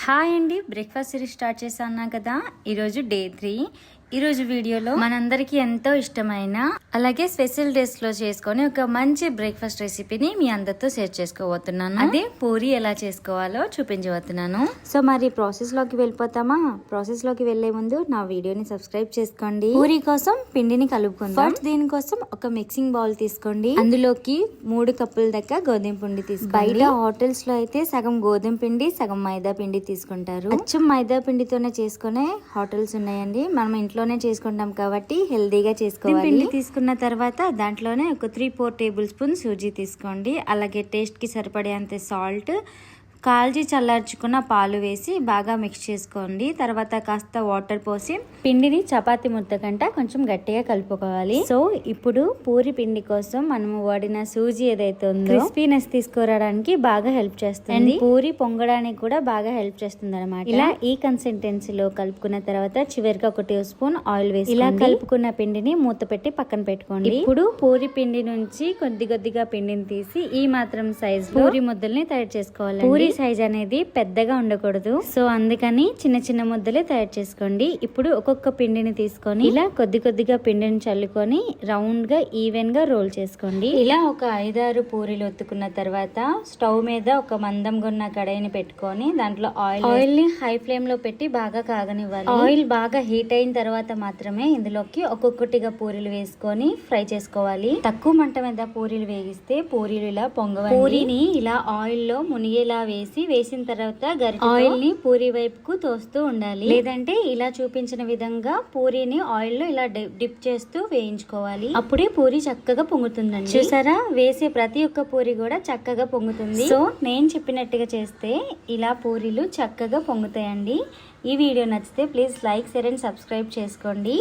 Hi అండి, breakfast series start చేశాను కదా. ఈరోజు డే 3. ఈరోజు వీడియోలో మనందరికీ ఎంతో ఇష్టమైన అలాగే స్పెషల్ డేస్ లో చేసుకొని ఒక మంచి బ్రేక్ఫాస్ట్ రెసిపీని మీ అందరితో షేర్ చేసుకోబోతున్నాను. అదే పూరి ఎలా చేసుకోవాలో చూపించబోతున్నాను. సో మరి ప్రాసెస్ లోకి వెళ్ళిపోతామా? ప్రాసెస్ లోకి వెళ్లే ముందు నా వీడియోని సబ్స్క్రైబ్ చేసుకోండి. పూరి కోసం పిండిని కలుపుకుందాం. ఫస్ట్ దీనికోసం ఒక మిక్సింగ్ బౌల్ తీసుకోండి. అందులోకి 3 కప్పుల దాకా గోధుమ పిండి తీసుకోండి. బయట హోటల్స్ లో అయితే సగం గోధుమ పిండి సగం మైదా పిండి తీసుకుంటారు. అచ్చం మైదా పిండితోనే చేసుకునే హోటల్స్ ఉన్నాయండి. మనం ఇంట్లో చేసుకుంటాం కాబట్టి హెల్దీగా చేసుకోవాలి. పిండి తీసుకున్న తర్వాత దాంట్లోనే ఒక 3-4 టేబుల్ స్పూన్ సూజీ తీసుకోండి. అలాగే టేస్ట్ కి సరిపడేంత సాల్ట్, కాల్చి చల్లార్చుకున్న పాలు వేసి బాగా మిక్స్ చేసుకోండి. తర్వాత కాస్త వాటర్ పోసి పిండిని చపాతి ముద్ద కంట కొంచెం గట్టిగా కలుపుకోవాలి. సో ఇప్పుడు పూరి పిండి కోసం మనము వాడిన సూజీ ఏదైతే ఉందో క్రిస్పీనెస్ తీసుకురావడానికి బాగా హెల్ప్ చేస్తుంది. పూరి పొంగడానికి కూడా బాగా హెల్ప్ చేస్తుంది అనమాట. ఇలా ఈ కన్సిస్టెన్సీలో కలుపుకున్న తర్వాత చివరిగా ఒక 2 స్పూన్ ఆయిల్ వేసి ఇలా కలుపుకున్న పిండిని మూత పెట్టి పక్కన పెట్టుకోండి. ఇప్పుడు పూరి పిండి నుంచి కొద్దిగా పిండిని తీసి ఈ మాత్రం సైజ్ పూరి ముద్దల్ని తయారు చేసుకోవాలి. పూరి సైజ్ అనేది పెద్దగా ఉండకూడదు. సో అందుకని చిన్న ముద్దలే తయారు చేసుకోండి. ఇప్పుడు ఒక్కొక్క పిండిని తీసుకొని ఇలా కొద్దిగా పిండిని చల్లుకొని రౌండ్ గా ఈవెన్ గా రోల్ చేసుకోండి. ఇలా ఒక 5-6 పూరీలు ఒత్తుకున్న తర్వాత స్టవ్ మీద ఒక మందంగా ఉన్న కడాయిని పెట్టుకొని దాంట్లో ఆయిల్ ని హై ఫ్లేమ్ లో పెట్టి బాగా కాగనివ్వాలి. ఆయిల్ బాగా హీట్ అయిన తర్వాత మాత్రమే ఇందులోకి ఒక్కొక్కటిగా పూరీలు వేసుకొని ఫ్రై చేసుకోవాలి. తక్కువ మంట మీద పూరీలు వేగిస్తే పూరీలు ఇలా పొంగవాలి. పూరీని ఇలా ఆయిల్ లో మునిగేలా వేసిన తర్వాత ఆయిల్ ని పూరి వైపుకు తోస్తూ ఉండాలి. లేదంటే ఇలా చూపించిన విధంగా పూరీని ఆయిల్ లో ఇలా డిప్ చేస్తూ వేయించుకోవాలి. అప్పుడే పూరి చక్కగా పొంగుతుందండి. చూసారా, వేసే ప్రతి ఒక్క పూరి కూడా చక్కగా పొంగుతుంది. సో నేను చెప్పినట్టుగా చేస్తే ఇలా పూరీలు చక్కగా పొంగుతాయండి. ఈ వీడియో నచ్చితే please like, share and subscribe చేసుకోండి.